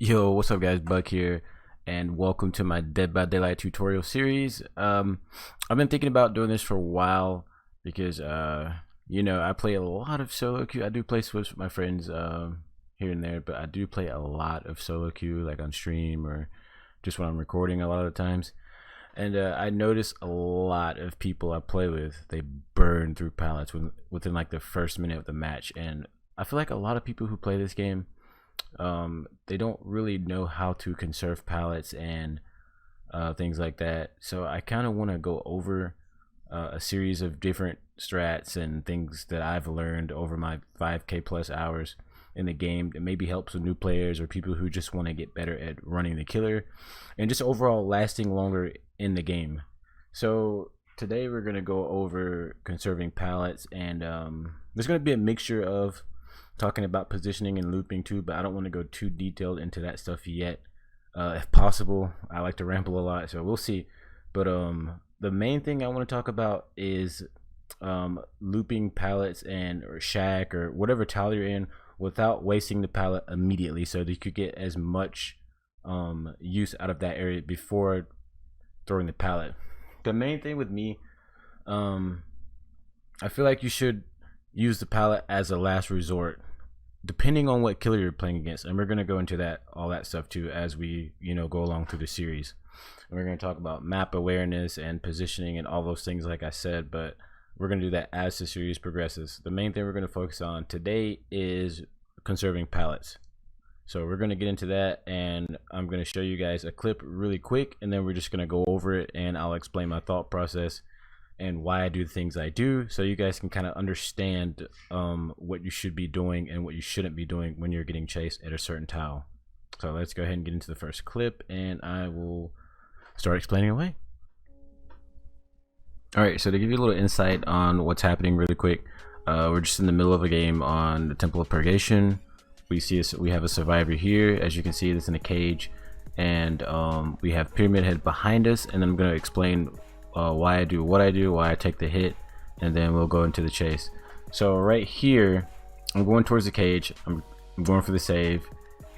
Yo, what's up guys, Buck here, and welcome to my Dead by Daylight tutorial series. I've been thinking about doing this for a while because, I play a lot of solo queue. I do play Switch with my friends here and there, but I do play a lot of solo queue, like on stream or just when I'm recording a lot of the times. And I notice a lot of people I play with, they burn through pallets within like the first minute of the match. And I feel like a lot of people who play this game, they don't really know how to conserve pallets and things like that. So I kind of want to go over a series of different strats and things that I've learned over my 5k plus hours in the game that maybe helps with new players or people who just want to get better at running the killer and just overall lasting longer in the game. So today we're going to go over conserving pallets, and there's going to be a mixture of talking about positioning and looping too, but I don't want to go too detailed into that stuff yet. If possible, I like to ramble a lot, so we'll see. But the main thing I want to talk about is looping pallets and or shack or whatever tile you're in without wasting the pallet immediately, so that you could get as much use out of that area before throwing the pallet. The main thing with me, I feel like you should use the pallet as a last resort, depending on what killer you're playing against, and we're going to go into all that stuff too as we go along through the series. And we're going to talk about map awareness and positioning and all those things like I said, but we're going to do that as the series progresses. The main thing we're going to focus on today is conserving pallets. So we're going to get into that, and I'm going to show you guys a clip really quick, and then we're just going to go over it and I'll explain my thought process and why I do the things I do, so you guys can kind of understand what you should be doing and what you shouldn't be doing when you're getting chased at a certain tile. So let's go ahead and get into the first clip, and I will start explaining away. Alright, so to give you a little insight on what's happening really quick, we're just in the middle of a game on the Temple of Purgation. We have a survivor here, as you can see, that's in a cage, and we have Pyramid Head behind us, and then I'm going to explain why I do what I do, why I take the hit, and then we'll go into the chase. So right here, I'm going towards the cage, I'm going for the save,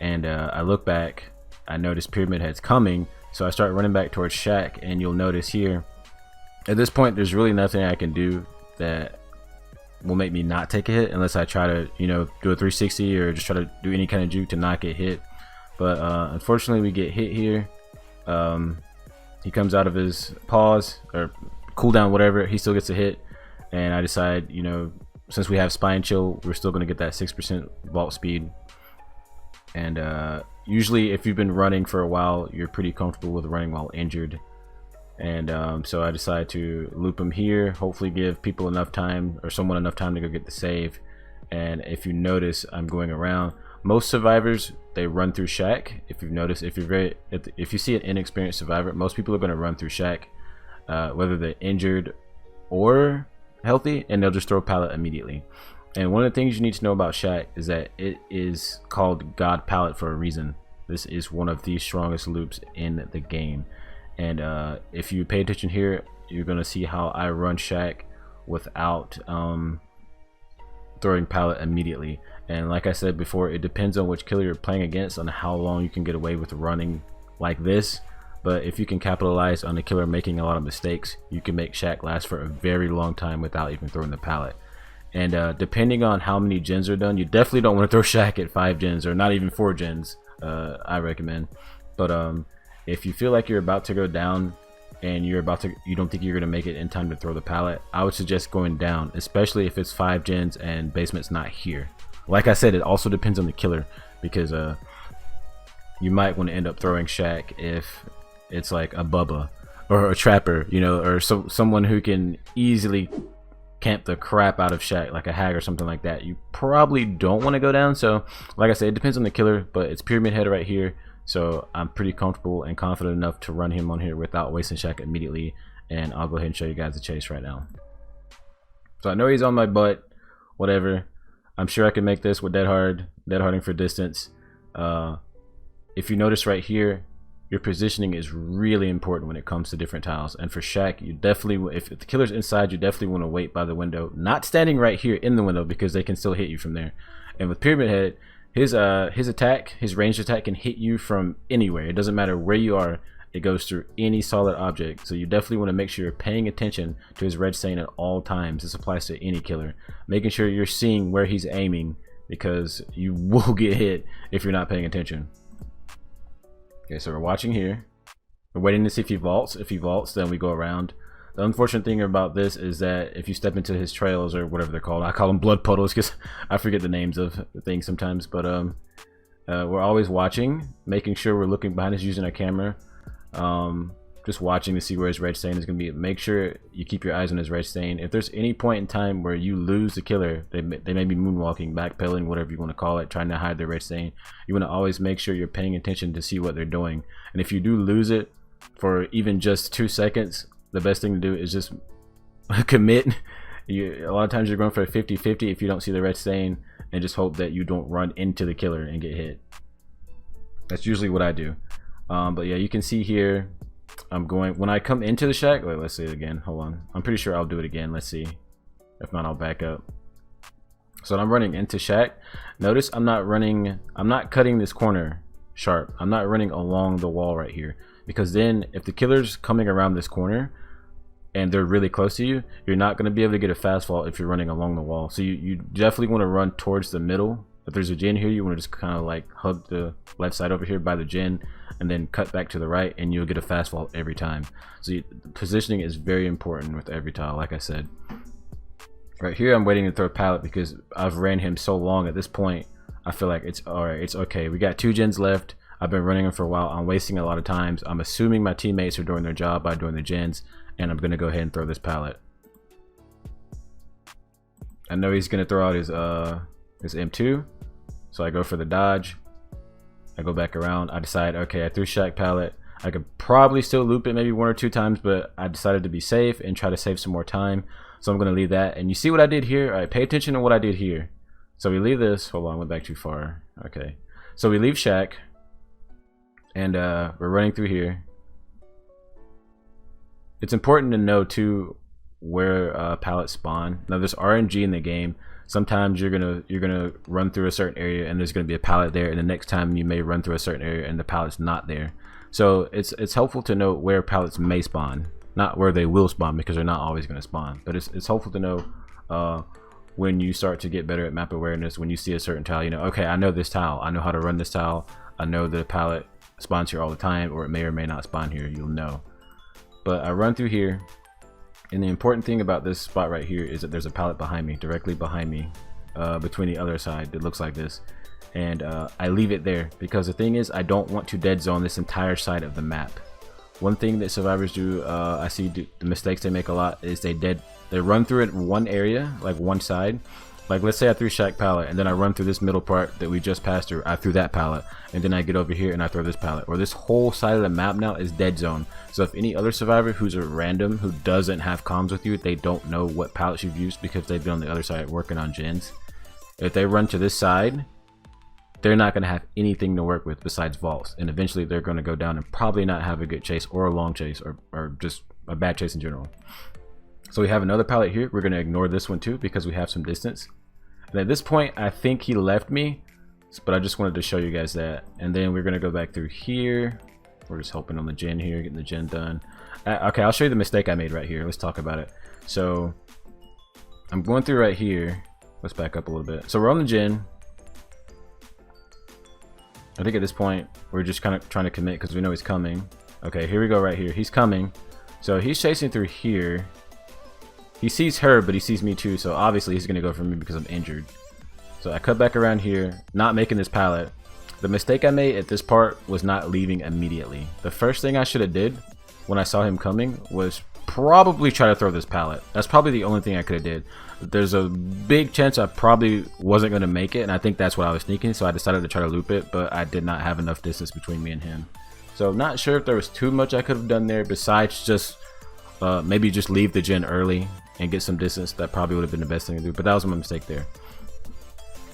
and I look back, I notice Pyramid Head's coming, so I start running back towards shack, and you'll notice here, at this point, there's really nothing I can do that will make me not take a hit unless I try to, do a 360 or just try to do any kind of juke to not get hit. But unfortunately, we get hit here. He comes out of his pause or cooldown, whatever, he still gets a hit, and I decide, since we have spine chill, we're still going to get that 6% vault speed. And usually if you've been running for a while, you're pretty comfortable with running while injured. And so I decide to loop him here, hopefully give people enough time or someone enough time to go get the save. And if you notice, I'm going around. Most survivors, they run through shack. If you've noticed, if you see an inexperienced survivor, most people are going to run through shack, whether they're injured or healthy, and they'll just throw pallet immediately. And one of the things you need to know about shack is that it is called God Pallet for a reason. This is one of the strongest loops in the game. And if you pay attention here, you're going to see how I run shack without throwing pallet immediately. And like I said before, it depends on which killer you're playing against on how long you can get away with running like this. But if you can capitalize on the killer making a lot of mistakes, you can make shack last for a very long time without even throwing the pallet. And depending on how many gens are done, you definitely don't want to throw shack at 5 gens or not even 4 gens, I recommend. But if you feel like you're about to go down and you don't think you're going to make it in time to throw the pallet, I would suggest going down, especially if it's 5 gens and basement's not here. Like I said, it also depends on the killer, because you might want to end up throwing shack if it's like a Bubba or a Trapper, or someone who can easily camp the crap out of shack, like a Hag or something like that. You probably don't want to go down. So like I said, it depends on the killer, but it's Pyramid Head right here. So I'm pretty comfortable and confident enough to run him on here without wasting shack immediately, and I'll go ahead and show you guys the chase right now. So I know he's on my butt, whatever. I'm sure I can make this with dead harding for distance. If you notice right here, your positioning is really important when it comes to different tiles. And for shack, you definitely, if the killer's inside, you definitely want to wait by the window, not standing right here in the window, because they can still hit you from there. And with Pyramid Head, his attack, his ranged attack can hit you from anywhere. It doesn't matter where you are. It goes through any solid object. So you definitely want to make sure you're paying attention to his red stain at all times. This applies to any killer. Making sure you're seeing where he's aiming, because you will get hit if you're not paying attention. Okay, so we're watching here. We're waiting to see if he vaults. If he vaults, then we go around. The unfortunate thing about this is that if you step into his trails, or whatever they're called, I call them blood puddles because I forget the names of things sometimes, but we're always watching, making sure we're looking behind us using our camera, just watching to see where his red stain is going to be. Make sure you keep your eyes on his red stain. If there's any point in time where you lose the killer, they may be moonwalking, backpedaling, whatever you want to call it, trying to hide their red stain. You want to always make sure you're paying attention to see what they're doing. And if you do lose it for even just 2 seconds, the best thing to do is just commit. A lot of times you're going for a 50-50 if you don't see the red stain, and just hope that you don't run into the killer and get hit. That's usually what I do. But yeah, you can see here, I'm going, when I come into the shack, wait, let's see it again, hold on. I'm pretty sure I'll do it again, let's see. If not, I'll back up. So I'm running into shack. Notice I'm not cutting this corner sharp. I'm not running along the wall right here, because then if the killer's coming around this corner and they're really close to you, you're not going to be able to get a fast fall if you're running along the wall. So you definitely want to run towards the middle. If there's a gen here, you want to just kind of like hug the left side over here by the gen, and then cut back to the right, and you'll get a fast fall every time. So positioning is very important with every tile, like I said. Right here, I'm waiting to throw a pallet because I've ran him so long. At this point, I feel like it's all right. It's okay. We got 2 gens left. I've been running them for a while. I'm wasting a lot of times. I'm assuming my teammates are doing their job by doing the gens, and I'm gonna go ahead and throw this pallet. I know he's gonna throw out his M2, so I go for the dodge. I go back around. I decide, okay, I threw shack pallet. I could probably still loop it maybe 1 or 2 times, but I decided to be safe and try to save some more time. So I'm gonna leave that. And you see what I did here? All right, pay attention to what I did here. So we leave this. Hold on, I went back too far. Okay, so we leave shack, and we're running through here. It's important to know too where pallets spawn. Now there's RNG in the game. Sometimes you're gonna run through a certain area and there's gonna be a pallet there, and the next time you may run through a certain area and the pallet's not there. So it's helpful to know where pallets may spawn, not where they will spawn, because they're not always gonna spawn. But it's helpful to know when you start to get better at map awareness. When you see a certain tile, you know, okay, I know this tile, I know how to run this tile, I know the pallet spawns here all the time, or it may or may not spawn here. You'll know. But I run through here. And the important thing about this spot right here is that there's a pallet behind me, directly behind me, between the other side that looks like this. And I leave it there because the thing is, I don't want to dead zone this entire side of the map. One thing that survivors do, I see the mistakes they make a lot, is they run through it one area, like one side. Like let's say I threw shack pallet, and then I run through this middle part that we just passed through. I threw that pallet, and then I get over here and I throw this pallet. Or this whole side of the map now is dead zone. So if any other survivor who's a random, who doesn't have comms with you, they don't know what pallets you've used because they've been on the other side working on gens. If they run to this side, they're not going to have anything to work with besides vaults, and eventually they're going to go down and probably not have a good chase or a long chase, or just a bad chase in general. So we have another pallet here. We're going to ignore this one too because we have some distance. And at this point, I think he left me, but I just wanted to show you guys that. And then we're going to go back through here. We're just helping on the gen here, getting the gen done. Okay, I'll show you the mistake I made right here. Let's talk about it. So I'm going through right here. Let's back up a little bit. So we're on the gen. I think at this point, we're just kind of trying to commit because we know he's coming. Okay, here we go right here. He's coming. So he's chasing through here. He sees her, but he sees me too, so obviously he's gonna go for me because I'm injured. So I cut back around here, not making this pallet. The mistake I made at this part was not leaving immediately. The first thing I should have did when I saw him coming was probably try to throw this pallet. That's probably the only thing I could have did. There's a big chance I probably wasn't gonna make it, and I think that's what I was thinking, so I decided to try to loop it, but I did not have enough distance between me and him. So not sure if there was too much I could have done there besides just maybe just leave the gen early and get some distance. That probably would have been the best thing to do, but that was my mistake there.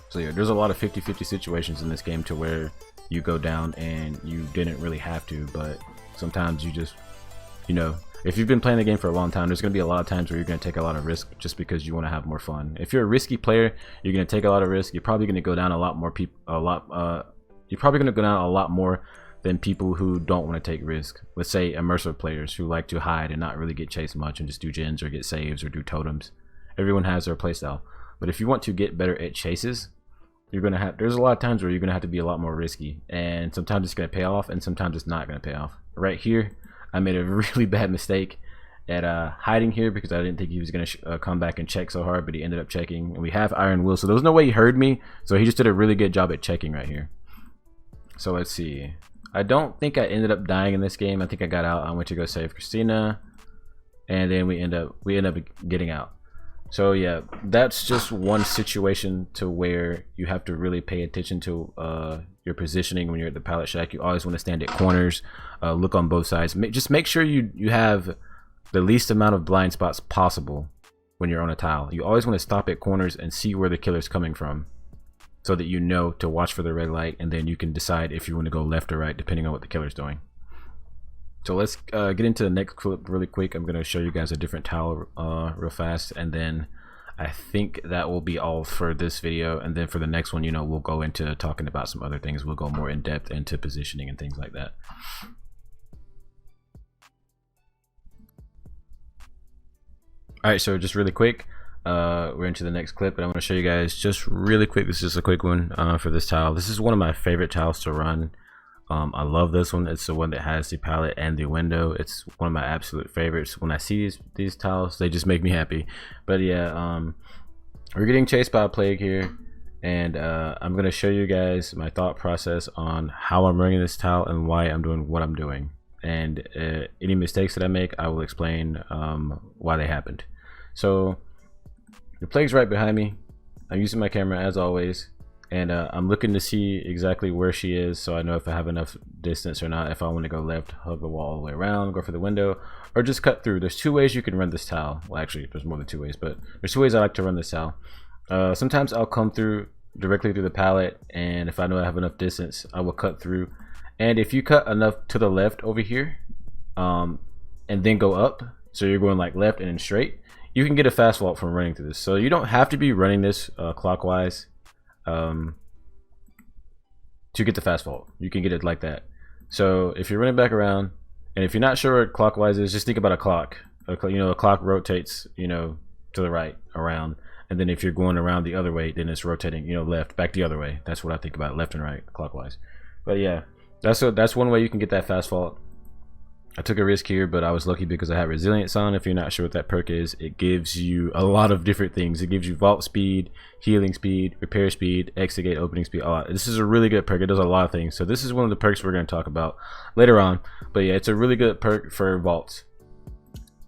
So yeah, there's a lot of 50-50 situations in this game to where you go down and you didn't really have to, but sometimes you just, you know, if you've been playing the game for a long time, there's going to be a lot of times where you're going to take a lot of risk just because you want to have more fun. If you're a risky player, you're going to take a lot of risk. You're probably going to go down a lot more you're probably going to go down a lot more than people who don't want to take risk. Let's say immersive players who like to hide and not really get chased much and just do gens or get saves or do totems. Everyone has their playstyle. But if you want to get better at chases, you're gonna have, there's a lot of times where you're gonna have to be a lot more risky, and sometimes it's gonna pay off and sometimes it's not gonna pay off. Right here, I made a really bad mistake at hiding here because I didn't think he was gonna come back and check so hard, but he ended up checking, and we have Iron Will, so there was no way he heard me, so he just did a really good job at checking right here. So let's see. I don't think I ended up dying in this game. I think I got out. I went to go save Christina, and then we end up getting out. So yeah, that's just one situation to where you have to really pay attention to your positioning when you're at the pallet shack. You always want to stand at corners, look on both sides. Just make sure you have the least amount of blind spots possible when you're on a tile. You always want to stop at corners and see where the killer's coming from, so that you know to watch for the red light, and then you can decide if you want to go left or right depending on what the killer's doing. So let's get into the next clip really quick. I'm going to show you guys a different tile real fast, and then I think that will be all for this video. And then for the next one, you know, we'll go into talking about some other things. We'll go more in depth into positioning and things like that. Alright, so just really quick, we're into the next clip, and I want to show you guys just really quick. This is just a quick one for this tile. This is one of my favorite tiles to run. I love this one. It's the one that has the pallet and the window. It's one of my absolute favorites. When I see these tiles, they just make me happy. But yeah, we're getting chased by a plague here, and I'm going to show you guys my thought process on how I'm running this tile and why I'm doing what I'm doing. And any mistakes that I make, I will explain why they happened. So the plague's right behind me. I'm using my camera as always, and I'm looking to see exactly where she is, so I know if I have enough distance or not. If I want to go left, hug the wall all the way around, go for the window, or just cut through. There's two ways you can run this tile. Well, actually, there's more than two ways, but there's two ways I like to run this tile. Sometimes I'll come through directly through the pallet, and if I know I have enough distance, I will cut through. And if you cut enough to the left over here, and then go up, so you're going like left and then straight, you can get a fast vault from running through this. So you don't have to be running this clockwise to get the fast vault. You can get it like that. So if you're running back around, and if you're not sure what clockwise is, just think about a clock. You know, a clock rotates, you know, to the right around, and then if you're going around the other way, then it's rotating, you know, left back the other way. That's what I think about, left and right clockwise. But yeah, that's one way you can get that fast vault. I took a risk here, but I was lucky because I had resilience on. If you're not sure what that perk is, it gives you a lot of different things. It gives you vault speed, healing speed, repair speed, exit gate opening speed. This is a really good perk. It does a lot of things. So this is one of the perks we're going to talk about later on. But yeah, it's a really good perk for vaults.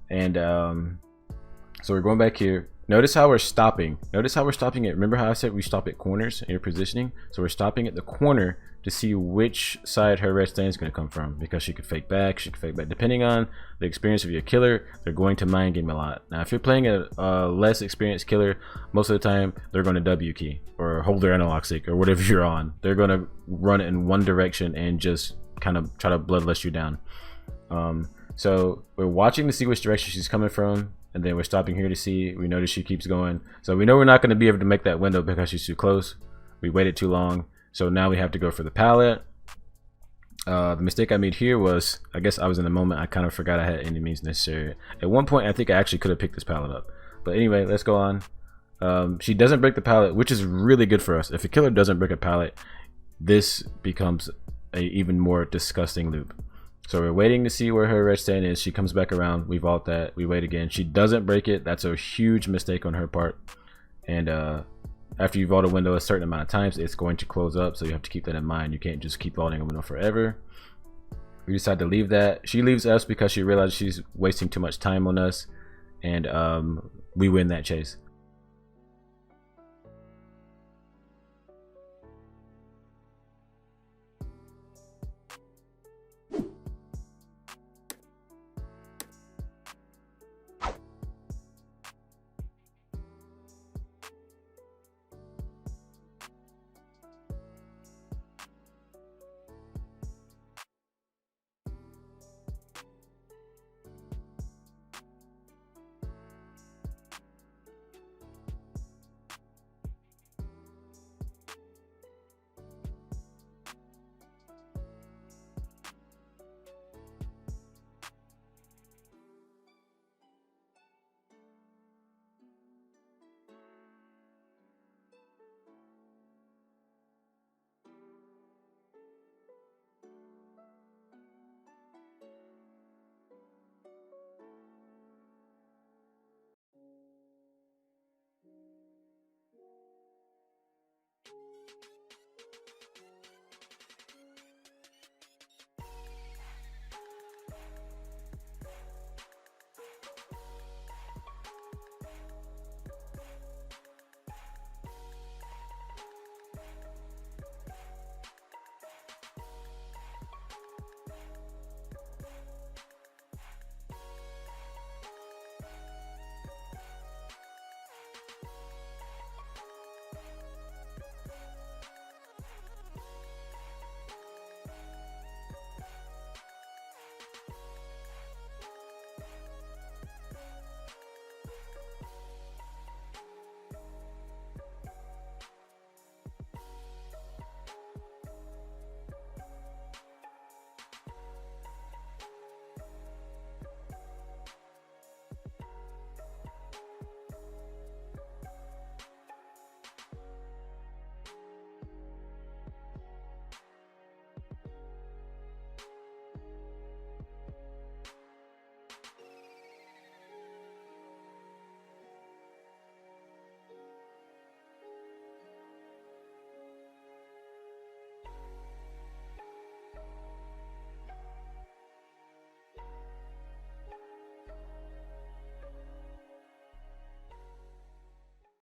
And so we're going back here. Notice how we're stopping. Notice how we're stopping it. Remember how I said we stop at corners in your positioning? So we're stopping at the corner to see which side her red stain is going to come from, because she could fake back, she could fake back. Depending on the experience of your killer, they're going to mind game a lot. Now if you're playing a less experienced killer, most of the time they're going to W key or hold their analog stick or whatever you're on. They're going to run it in one direction and just kind of try to bloodlust you down. So we're watching to see which direction she's coming from, and then we're stopping here to see. We notice she keeps going, so we know we're not going to be able to make that window because she's too close. We waited too long. So now we have to go for the pallet. The mistake I made here was, I guess I was in the moment, I kind of forgot I had enemies necessary. At one point I think I actually could have picked this pallet up, but anyway, let's go on. She doesn't break the pallet, which is really good for us. If a killer doesn't break a pallet, this becomes a even more disgusting loop. So we're waiting to see where her red stain is. She comes back around, we vault that, we wait again. She doesn't break it. That's a huge mistake on her part. And after you vault a window a certain amount of times, it's going to close up, so you have to keep that in mind. You can't just keep vaulting a window forever. We decide to leave that. She leaves us because she realizes she's wasting too much time on us, and we win that chase.